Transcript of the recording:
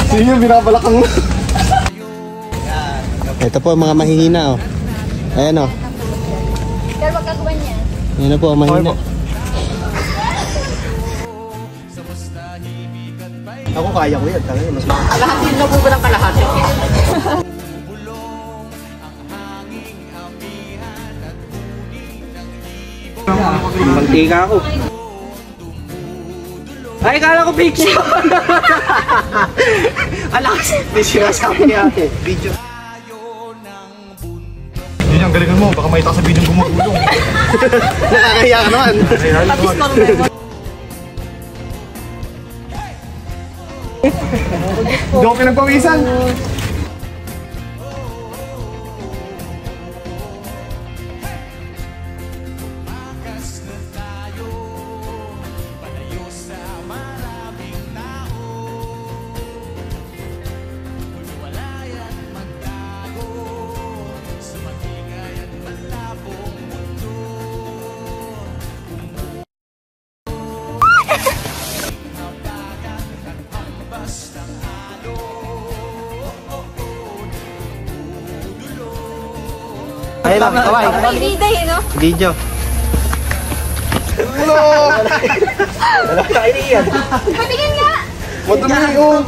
Sino yung binabalakang? Ito po mga mahihina oh. Ayan oh. Pero wag kagawa niya. Yan na po ang mahina. Ako kaya ko yan. Mas Kalahati na po ba ng kalahati? Mantika ako. Ay, kala ko picture! Alas, may sinasabi niya ate. Video. yun yung galingan mo. Baka makita ka sa video ng gumagulong. Nakakaya ka naman. Tapos normal. Hindi ako pinagpawisan. Ayun lang, kaway. Hindi dahil, no? Video. Wala! Wala ka iniyan. Patingin nga! Madumi oh!